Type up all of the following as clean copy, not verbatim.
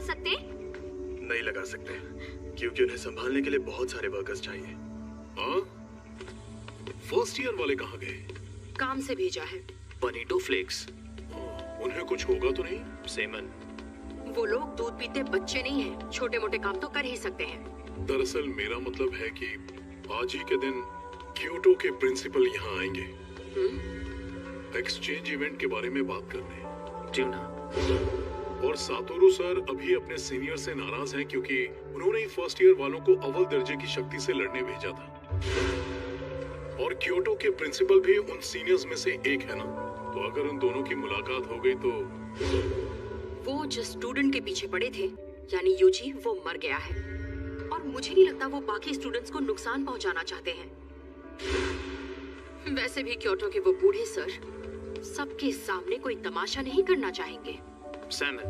सकते? नहीं लगा सकते, क्योंकि उन्हें संभालने के लिए बहुत सारे वर्कर्स चाहिए। हाँ? फर्स्ट ईयर वाले कहाँ गए? काम से भेजा है। पनीटो फ्लेक्स। उन्हें कुछ होगा तो नहीं? सेमन। वो लोग दूध पीते बच्चे नहीं हैं, छोटे मोटे काम तो कर ही सकते हैं। दरअसल मेरा मतलब है कि आज ही के दिन क्योटो के प्रिंसिपल यहाँ आएंगे एक्सचेंज इवेंट के बारे में बात करने। ट्यूना। और सातोरू सर अभी अपने सीनियर से नाराज हैं क्योंकि उन्होंने ही फर्स्ट ईयर वालों को अव्वल दर्जे की शक्ति से लड़ने भेजा था। और क्योटो के प्रिंसिपल भी उन सीनियर्स में से एक है ना, तो अगर उन दोनों की मुलाकात हो गई तो। वो जिस स्टूडेंट के पीछे पड़े थे, यानी यूजी, वो मर गया है और मुझे नहीं लगता वो बाकी स्टूडेंट्स को नुकसान पहुंचाना चाहते हैं। वैसे भी क्योटो के वो बूढ़े सर सबके सामने कोई तमाशा नहीं करना चाहेंगे। सैमन।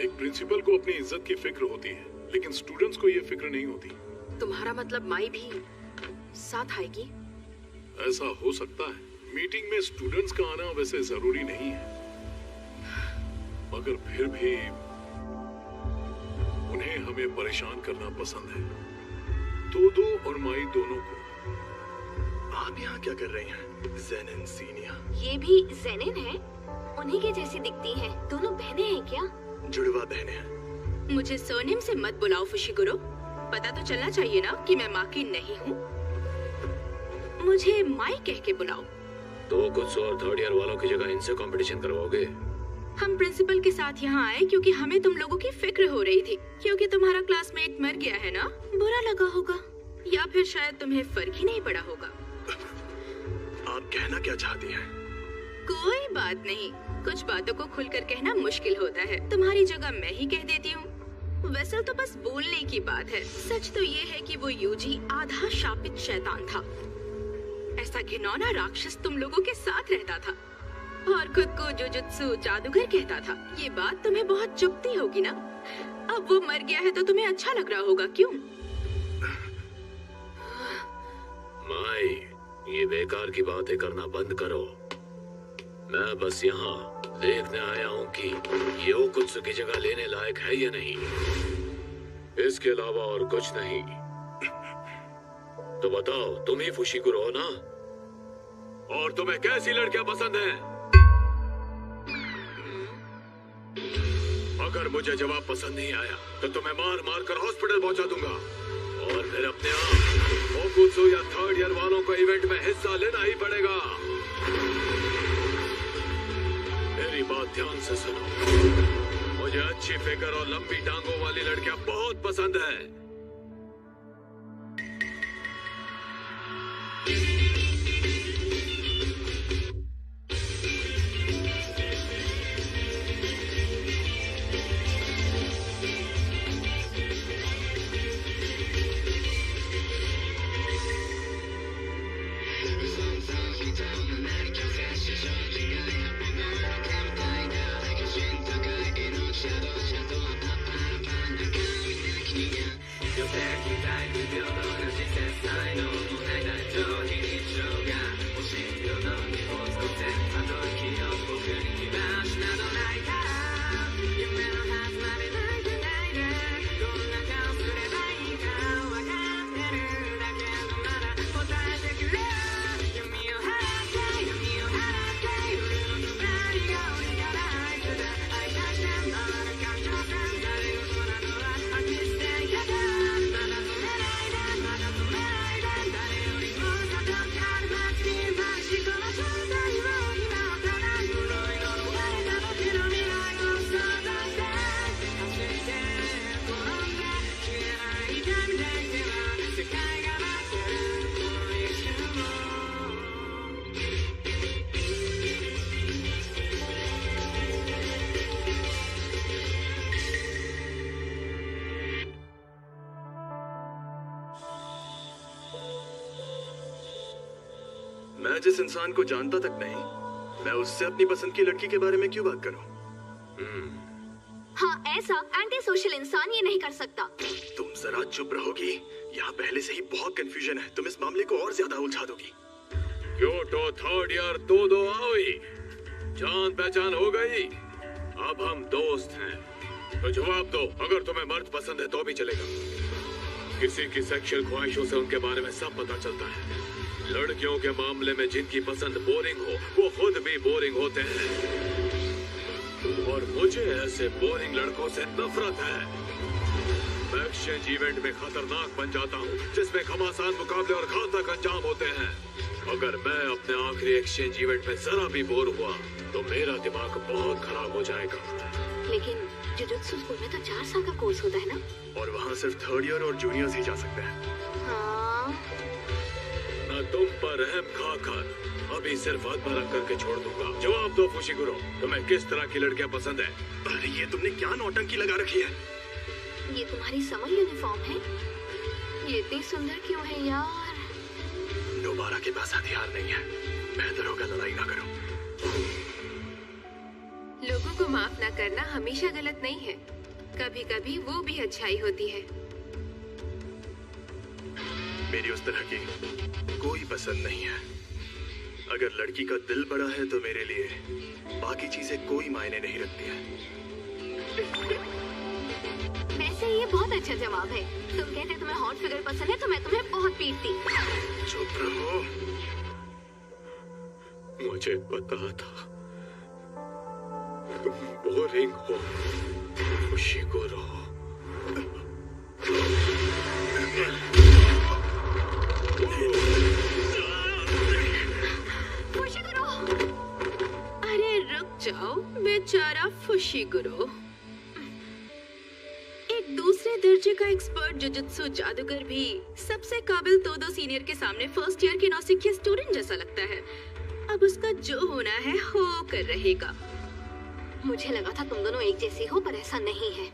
एक प्रिंसिपल को अपनी इज्जत की फिक्र होती है, लेकिन स्टूडेंट्स को ये फिक्र नहीं होती। तुम्हारा मतलब माई भी साथ आएगी? ऐसा हो सकता है। मीटिंग में स्टूडेंट्स का आना वैसे जरूरी नहीं है, मगर फिर भी उन्हें हमें परेशान करना पसंद है, तोदो और माई दोनों को। आप यहाँ क्या कर रही हैं? ज़ेनिन सीनिया। ये भी ज़ेनिन है? उन्हीं के जैसी दिखती हैं। दोनों बहनें हैं क्या? जुड़वा बहनें हैं। मुझे सरनेम से मत बुलाओ फुशिगुरो। पता तो चलना चाहिए ना कि मैं माँ की नहीं हूँ। मुझे माई कह के बुलाओ। तो कुछ और थर्ड ईयर वालों की जगह इनसे कंपटीशन करवाओगे? हम प्रिंसिपल के साथ यहाँ आए क्योंकि हमें तुम लोगों की फिक्र हो रही थी, क्योंकि तुम्हारा क्लासमेट मर गया है ना। बुरा लगा होगा या फिर शायद तुम्हें फर्क ही नहीं पड़ा होगा। आप कहना क्या चाहती हैं? कोई बात नहीं, कुछ बातों को खुलकर कहना मुश्किल होता है। तुम्हारी जगह मैं ही कह देती हूँ। वैसे तो बस बोलने की बात है। सच तो ये है कि वो यूजी आधा शापित शैतान था। ऐसा घिनौना राक्षस तुम लोगों के साथ रहता था और खुद को जुजुत्सु जादूगर कहता था। ये बात तुम्हें बहुत चुभती होगी ना। अब वो मर गया है तो तुम्हें अच्छा लग रहा होगा, क्यों? माई, ये बेकार की बातें करना बंद करो। मैं बस यहाँ देखने आया हूँ कि ये ओकुत्सु की जगह लेने लायक है या नहीं, इसके अलावा और कुछ नहीं। तो बताओ, तुम ही फुशिगुरो हो ना? और तुम्हें कैसी लड़कियां पसंद हैं? अगर मुझे जवाब पसंद नहीं आया तो तुम्हें मार मार कर हॉस्पिटल पहुंचा दूंगा और फिर अपने आप ओकुत्सु या थर्ड ईयर वालों को इवेंट में हिस्सा लेना ही पड़ेगा। मेरी बात ध्यान से सुनो। मुझे अच्छी फिगर और लंबी टांगों वाली लड़कियां बहुत पसंद है। मैं जिस इंसान को जानता तक नहीं, मैं उससे अपनी पसंद की लड़की के बारे में क्यों बात करूं? हाँ, ऐसा एंटी सोशल इंसान ये नहीं कर सकता। तुम जरा चुप रहोगी? यहाँ पहले से ही बहुत कंफ्यूजन है, तुम इस मामले को और ज्यादा उलझा दोगी। क्योटो थर्ड ईयर तोदो आओई, जान पहचान हो गई। अब हम दोस्त हैं। तो जवाब दो। अगर तुम्हें मर्द पसंद है तो भी चलेगा। किसी की सेक्सुअल ख्वाहिशों से उनके बारे में सब पता चलता है। लड़कियों के मामले में जिनकी पसंद बोरिंग हो वो खुद भी बोरिंग होते हैं, और मुझे ऐसे बोरिंग लड़कों से नफरत है। मैं एक्सचेंज इवेंट में खतरनाक बन जाता हूँ जिसमें घमासान मुकाबले और घातक अंजाम होते हैं। अगर मैं अपने आखिरी एक्सचेंज इवेंट में जरा भी बोर हुआ तो मेरा दिमाग बहुत खराब हो जाएगा। लेकिन जुजुत्सु स्कूल में तो 4 साल का कोर्स होता है ना? और वहाँ सिर्फ 3rd ईयर और जूनियर्स ही जा सकते हैं। हाँ। मैं तुम पर रहम खाकर अभी सिर्फ हाथ पर रख करके छोड़ दूंगा। जवाब दो फुशिगुरो, तुम्हें किस तरह की लड़कियां पसंद है? अरे ये तुमने क्या नौटंकी लगा रखी है? ये तुम्हारी समर यूनिफॉर्म है? ये इतनी सुंदर क्यों है यार? दोबारा के पास हथियार नहीं है, बेहतर होगा लड़ाई ना करो। लोगों को माफ ना करना हमेशा गलत नहीं है, कभी कभी वो भी अच्छाई होती है। मेरी उस तरह की कोई पसंद नहीं है। अगर लड़की का दिल बड़ा है तो मेरे लिए बाकी चीजें कोई मायने नहीं रखती है। वैसे ये बहुत अच्छा जवाब है। तुम कहते तुम्हें हॉट फिगर पसंद है तो मैं तुम्हें बहुत पीटती। चुप रहो। मुझे पता था तुम बोरिंग हो फुशिगुरो। फुशिगुरो! अरे रुक जाओ बेचारा फुशिगुरो। एक दूसरे दर्जे का एक्सपर्ट जुजुत्सु जादूगर भी सबसे काबिल तोदो सीनियर के सामने फर्स्ट ईयर के नौसिखिया स्टूडेंट जैसा लगता है। अब उसका जो होना है हो कर रहेगा। मुझे लगा था तुम दोनों एक जैसी हो, पर ऐसा नहीं है।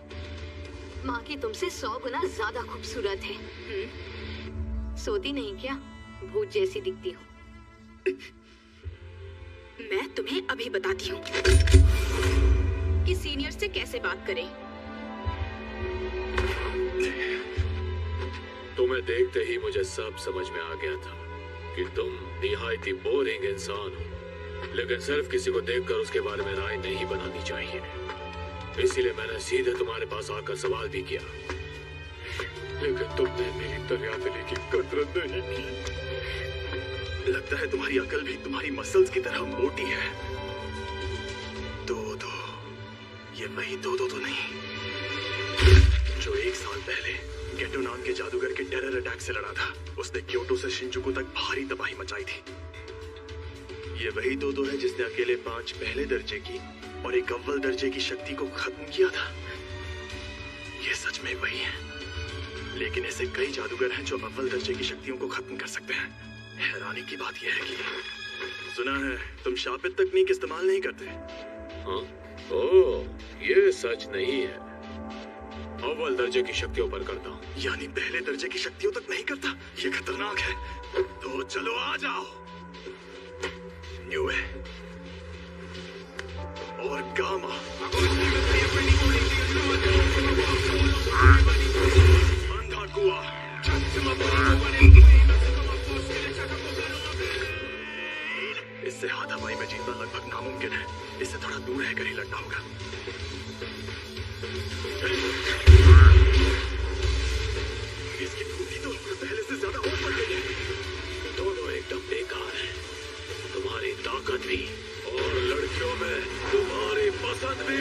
माँ की तुमसे 100 गुना ज्यादा खूबसूरत है। सोती नहीं क्या? भूत जैसी दिखती हो। मैं तुम्हें अभी बताती हूँ कि सीनियर से कैसे बात करें। तुम्हें देखते ही मुझे सब समझ में आ गया था कि तुम निहायती बोरिंग इंसान हो, लेकिन सिर्फ किसी को देखकर उसके बारे में राय नहीं बनानी चाहिए। इसीलिए मैंने सीधे तुम्हारे पास आकर सवाल भी किया, लेकिन तुमने मेरी दरियादिली की कदर नहीं की। लगता है तुम्हारी अकल भी तुम्हारी मसल्स की तरह मोटी है। दो ये वही दो तो नहीं जो 1 साल पहले गेटो नाम के जादूगर के टेरर अटैक से लड़ा था। उसने क्योटो से शिंजुकू तक भारी तबाही मचाई थी। ये वही दो है जिसने अकेले 5 पहले दर्जे की और 1 अव्वल दर्जे की शक्ति को खत्म किया था। ये सच में वही है, लेकिन ऐसे कई जादूगर हैं जो अव्वल दर्जे की शक्तियों को खत्म कर सकते हैं। हैरानी की बात यह है कि सुना है तुम शापित तकनीक इस्तेमाल नहीं करते। हाँ? ओह, ये सच नहीं है। अव्वल दर्जे की शक्तियों पर करता हूँ। यानी पहले दर्जे की शक्तियों तक नहीं करता? ये खतरनाक है। तो चलो आ जाओ। न्यू है और गामा। अंधा कुआ। इससे हाथापाई में जीतना लगभग नामुमकिन है। इससे थोड़ा दूर रहकर ही लड़ना होगा। इसकी धूती तो पहले से ज्यादा और बढ़ गई है। दोनों एकदम बेकार हैं। तुम्हारी ताकत भी और लड़कियों में तुम्हारी पसंद भी।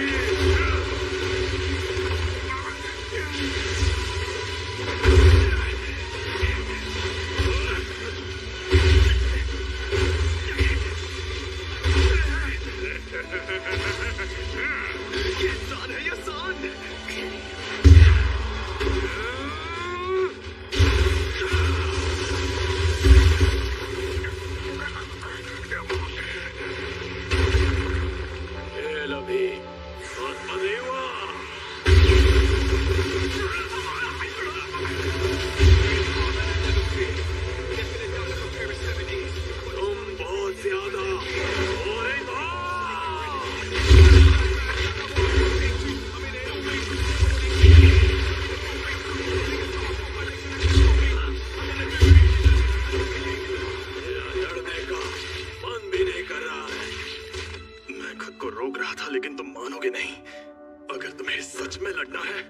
तुम्हें सच में लड़ना है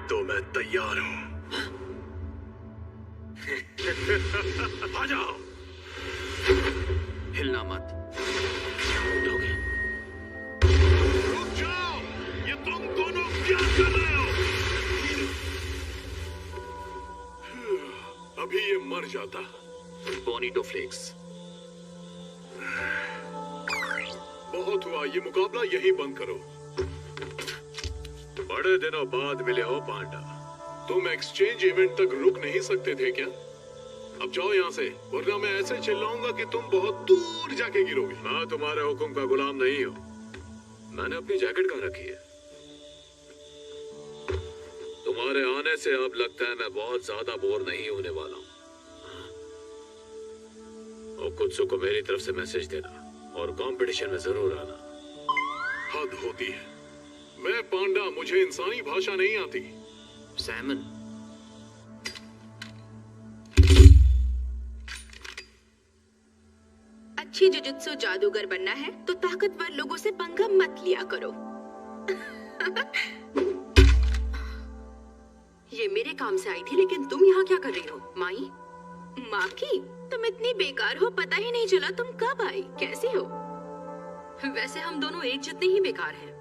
तो मैं तैयार हूं। आ जाओ। हिलना मत। उठोगे? रुक जाओ! ये तुम दोनों क्या कर रहे हो? अभी ये मर जाता। बोनीटो फ्लेक्स। बहुत हुआ, ये मुकाबला यही बंद करो। बड़े दिनों बाद मिले हो पांडा। तुम एक्सचेंज इवेंट तक रुक नहीं सकते थे क्या? अब जाओ यहाँ से, वरना मैं ऐसे चिल्लाऊंगा कि तुम बहुत दूर जाके गिरोगे। मैं तुम्हारे हुक्म का गुलाम नहीं हूँ। मैंने अपनी जैकेट कहाँ रखी है? तुम्हारे आने से अब लगता है मैं बहुत ज्यादा बोर नहीं होने वाला हूँ। और कुत्सु को मेरी तरफ से मैसेज देना और कंपटीशन में जरूर आना। हद होती है। मैं पांडा, मुझे इंसानी भाषा नहीं आती। सैमन, अच्छी जुजुत्सु जादूगर बनना है तो ताकतवर लोगों से पंगा मत लिया करो। ये मेरे काम से आई थी, लेकिन तुम यहाँ क्या कर रही हो माई? माकी, तुम इतनी बेकार हो, पता ही नहीं चला तुम कब आई। कैसी हो? वैसे हम दोनों एक जितने ही बेकार हैं।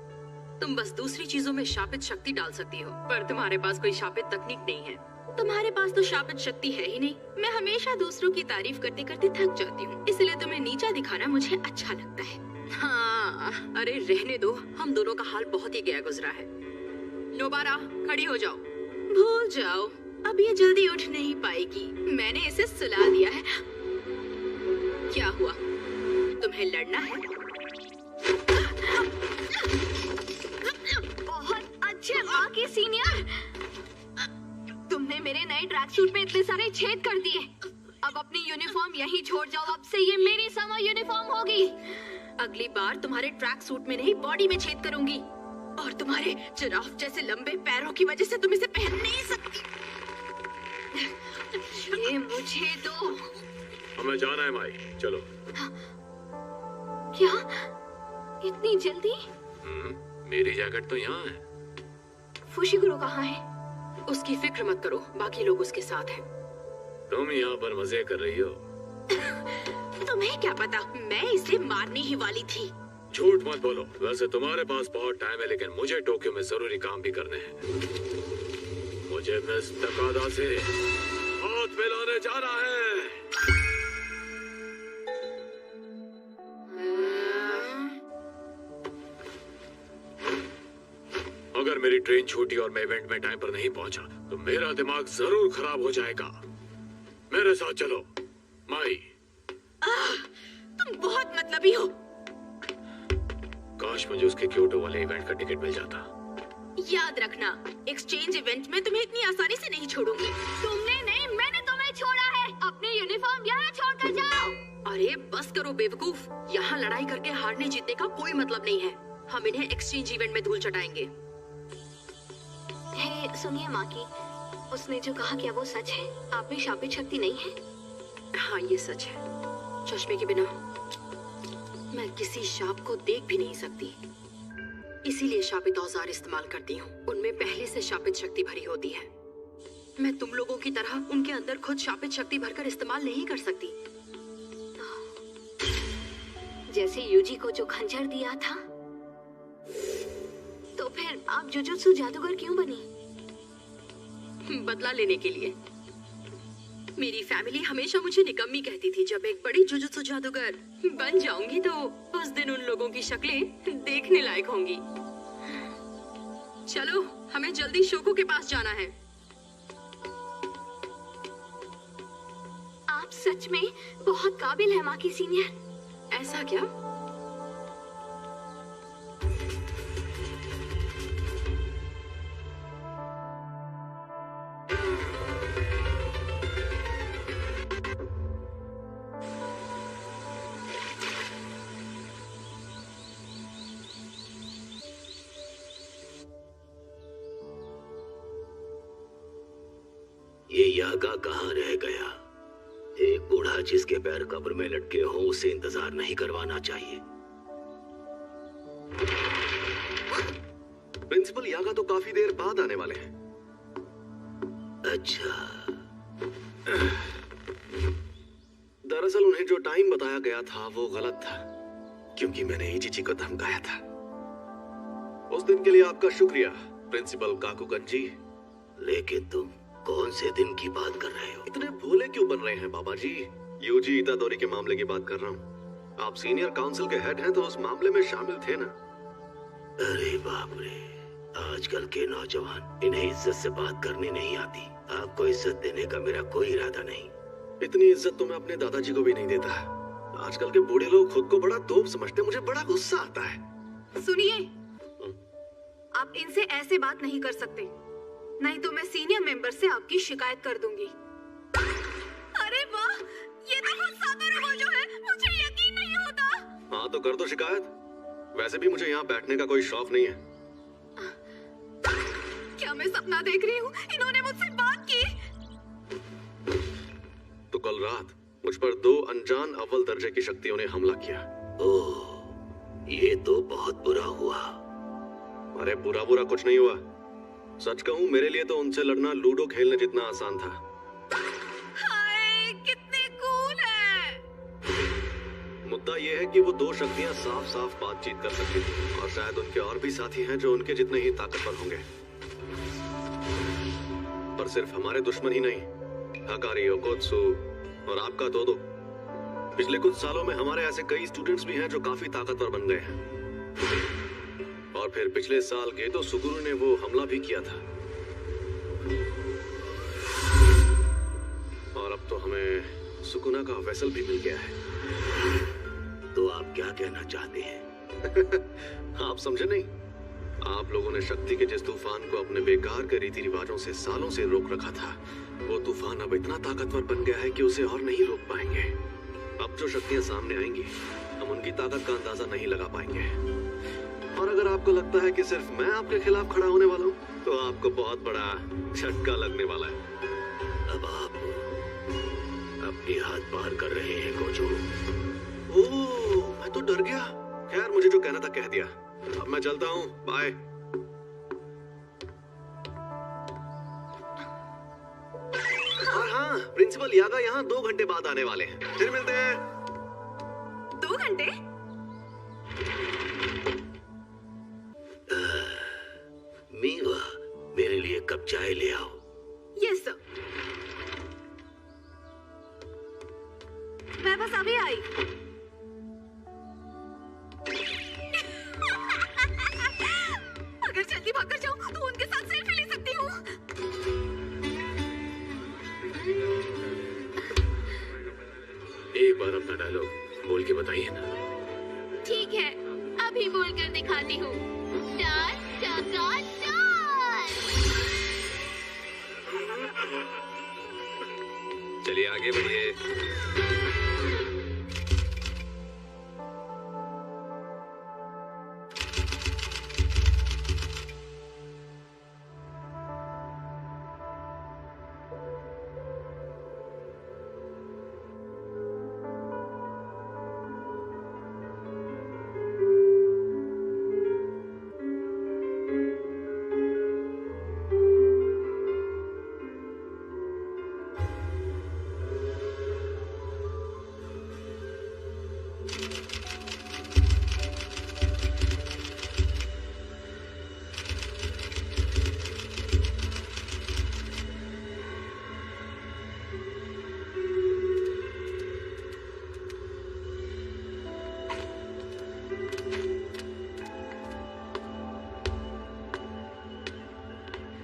तुम बस दूसरी चीजों में शापित शक्ति डाल सकती हो, पर तुम्हारे पास कोई शापित तकनीक नहीं है। तुम्हारे पास तो शापित शक्ति है ही नहीं। मैं हमेशा दूसरों की तारीफ करते करते थक जाती हूँ, इसलिए तुम्हें नीचा दिखाना मुझे अच्छा लगता है। हाँ, अरे रहने दो, हम दोनों का हाल बहुत ही गया गुजरा है। नोबारा, खड़ी हो जाओ। भूल जाओ, अब ये जल्दी उठ नहीं पाएगी। मैंने इसे सुला दिया है। क्या हुआ? तुम्हें लड़ना है? बहुत अच्छे माकी सीनियर। तुमने मेरे नए ट्रैक सूट में इतने सारे छेद कर दिए। अब अपनी यूनिफॉर्म यहीं छोड़ जाओ। अब से ये मेरी समर यूनिफॉर्म होगी। अगली बार तुम्हारे ट्रैक सूट में नहीं, बॉडी में छेद करूंगी। और तुम्हारे जिराफ जैसे लंबे पैरों की वजह से तुम इसे पहन नहीं सकती। ये मुझे दो। हमें जाना है माई, चलो। क्या? इतनी जल्दी? मेरी जैकेट तो यहाँ है। फुशिगुरु कहाँ है? उसकी फिक्र मत करो, बाकी लोग उसके साथ हैं। तुम यहाँ पर मजे कर रही हो। तुम्हें क्या पता, मैं इसे मारने ही वाली थी। झूठ मत बोलो। वैसे तुम्हारे पास बहुत टाइम है, लेकिन मुझे टोक्यो में जरूरी काम भी करने हैं। मुझे मिस तकादा से हाथ मिलाने जाना है। अगर मेरी ट्रेन छूटी और मैं इवेंट में टाइम पर नहीं पहुंचा तो मेरा दिमाग जरूर खराब हो जाएगा। मेरे साथ चलो माई। तुम बहुत मतलबी हो। काश मुझे उसके क्योटो वाले इवेंट का टिकट मिल जाता। याद रखना, एक्सचेंज इवेंट में तुम्हें इतनी आसानी से नहीं छोड़ूंगी। तुमने नहीं, मैंने तुम्हें छोड़ा है। अपनी यूनिफॉर्म यहाँ छोड़कर जाओ। अरे बस करो बेवकूफ। यहाँ लड़ाई करके हारने जीतने का कोई मतलब नहीं है। हम इन्हें एक्सचेंज इवेंट में धूल चटाएंगे। हे, सुनिए माकी, उसने जो कहा क्या वो सच है? आप में शापित शक्ति नहीं है? हाँ, ये सच है। चश्मे के बिना मैं किसी शाप को देख भी नहीं सकती, इसीलिए शापित औजार इस्तेमाल करती हूँ। उनमें पहले से शापित शक्ति भरी होती है। मैं तुम लोगों की तरह उनके अंदर खुद शापित शक्ति भरकर इस्तेमाल नहीं कर सकती। जैसे यूजी को जो खंजर दिया था, तो फिर आप जुजुत्सु जादूगर क्यों बनी? बदला लेने के लिए। मेरी फैमिली हमेशा मुझे निकम्मी कहती थी। जब एक बड़ी जुजुत्सु जादूगर बन जाऊंगी तो उस दिन उन लोगों की शक्लें देखने लायक होंगी। चलो, हमें जल्दी शोको के पास जाना है। आप सच में बहुत काबिल हैं माकी सीनियर। ऐसा क्या? ये यागा कहाँ रह गया? एक बूढ़ा जिसके पैर कब्र में लटके हों, उसे इंतजार नहीं करवाना चाहिए। प्रिंसिपल यागा तो काफी देर बाद आने वाले हैं। अच्छा, दरअसल उन्हें जो टाइम बताया गया था वो गलत था, क्योंकि मैंने इचिची को धमकाया था। उस दिन के लिए आपका शुक्रिया प्रिंसिपल काकुगन जी। लेकिन तुम कौन से दिन की बात कर रहे हो? इतने भोले क्यों बन रहे हैं बाबा जी? यूजी इतादोरी के मामले की बात कर रहा हूँ। आप सीनियर काउंसिल के हेड हैं तो उस मामले में शामिल थे ना। अरे बाप रे, आजकल के नौजवान, इन्हें इज्जत से बात करनी नहीं आती। आपको इज्जत देने का मेरा कोई इरादा नहीं। इतनी इज्जत तो मैं अपने दादाजी को भी नहीं देता। आजकल के बूढ़े लोग खुद को बड़ा तोप समझते, मुझे बड़ा गुस्सा आता है। सुनिए, आप इनसे ऐसे बात नहीं कर सकते, नहीं तो मैं सीनियर मेंबर से आपकी शिकायत कर दूंगी। अरे वाह, ये तो बहुत सातोरू गोजो है, मुझे यकीन नहीं होता। हाँ तो कर दो शिकायत। वैसे भी मुझे यहाँ बैठने का कोई शौक नहीं है। क्या मैं सपना देख रही हूँ? इन्होंने मुझसे बात की। तो कल रात मुझ पर 2 अनजान अव्वल दर्जे की शक्तियों ने हमला किया। ओह, ये तो बहुत बुरा हुआ। अरे बुरा बुरा कुछ नहीं हुआ। सच कहूँ, मेरे लिए तो उनसे लड़ना लूडो खेलने जितना आसान था। हाय, कितने कूल है। मुद्दा ये है कि वो 2 शक्तियां साफ साफ बातचीत कर सकती थी, और शायद उनके और भी साथी हैं जो उनके जितने ही ताकतवर होंगे। पर सिर्फ हमारे दुश्मन ही नहीं, हकारी, ओकोत्सु और आपका दोदो। पिछले कुछ सालों में हमारे ऐसे कई स्टूडेंट्स भी हैं जो काफी ताकतवर बन गए हैं। और फिर पिछले साल गेतो सुगुरु ने वो हमला भी किया था। और अब तो हमें सुकुना का वेसल भी मिल गया है। तो आप क्या कहना चाहते हैं? आप समझे नहीं? आप लोगों ने शक्ति के जिस तूफान को अपने बेकार के रीति रिवाजों से सालों से रोक रखा था, वो तूफान अब इतना ताकतवर बन गया है कि उसे और नहीं रोक पाएंगे। अब जो शक्तियां सामने आएंगी, हम उनकी ताकत का अंदाजा नहीं लगा पाएंगे। और अगर आपको लगता है कि सिर्फ मैं आपके खिलाफ खड़ा होने वाला हूँ, तो आपको बहुत बड़ा झटका लगने वाला है। अब आप अपनी हाथ पार कर रहे हैं गोजो। ओह, मैं तो डर गया। खैर, मुझे जो कहना था कह दिया। अब मैं चलता हूँ, बाय। और हाँ, प्रिंसिपल यागा यहाँ 2 घंटे बाद आने वाले हैं। फिर मिलते हैं। 2 घंटे? मीवा, मेरे लिए कप चाय ले आओ। Yes sir. मैं बस अभी आई। अगर जल्दी भाग कर जाऊं तो उनके साथ सेल्फी ले सकती हूँ। एक बार अपना डायलॉग बोल के बताइए ना। ठीक है, अभी बोल कर दिखाती हूँ। चलिए आगे बढ़िए।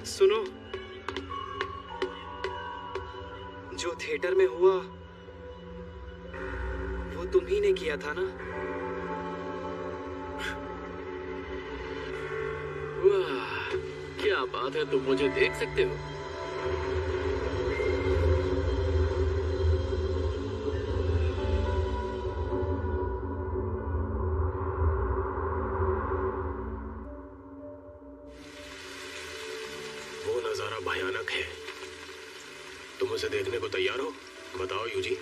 सुनो, जो थिएटर में हुआ वो तुम ही ने किया था ना? वाह, क्या बात है, तुम मुझे देख सकते हो। वो नजारा भयानक है। तुम उसे देखने को तैयार हो? बताओ यूजी।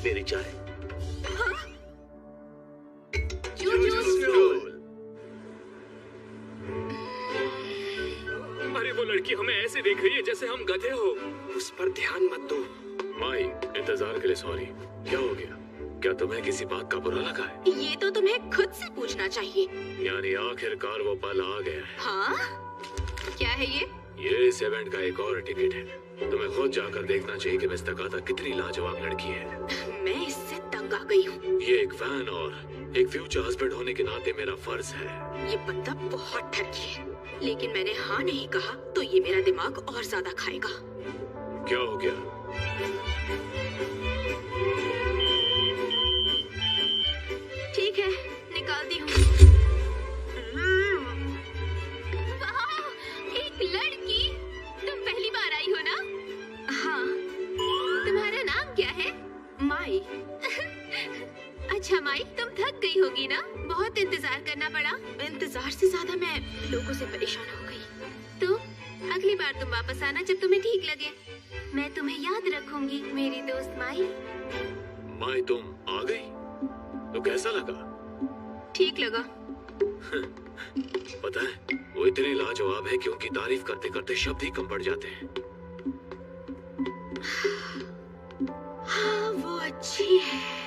मेरी चाय। जूजू स्क्रोल। अरे वो लड़की हमें ऐसे देख रही है जैसे हम गधे हो। उस पर ध्यान मत दो। माई, इंतजार के लिए सॉरी। क्या हो गया? क्या तुम्हें किसी बात का बुरा लगा है? ये तो तुम्हें खुद से पूछना चाहिए। यानी आखिरकार वो पल आ गया है। हाँ? क्या है ये? ये इस इवेंट का एक और टिकट है। तुम्हें खुद जाकर देखना चाहिए कि मिस तकादा कितनी लाजवाब लड़की है। मैं इससे तंग आ गई हूँ। ये एक फैन और एक फ्यूचर हस्बैंड होने के नाते मेरा फर्ज है। ये बंदा बहुत ठगी है, लेकिन मैंने हाँ नहीं कहा तो ये मेरा दिमाग और ज्यादा खाएगा। क्या हो गया? ठीक है, निकालती हूँ। वाह, एक लड़की। तुम पहली बार आई हो ना? हाँ। तुम्हारा नाम क्या है? माई। अच्छा माई, तुम थक गई होगी ना? बहुत इंतजार करना पड़ा। इंतजार से ज्यादा मैं लोगों से परेशान हो गई। तो अगली बार तुम वापस आना जब तुम्हें ठीक लगे। मैं तुम्हें याद रखूंगी, मेरी दोस्त माई। माई, तुम आ गई? तो कैसा लगा? ठीक लगा। पता है, वो इतनी लाजवाब है कि उनकी तारीफ करते करते शब्द ही कम पड़ जाते हैं। हाँ, वो अच्छी है।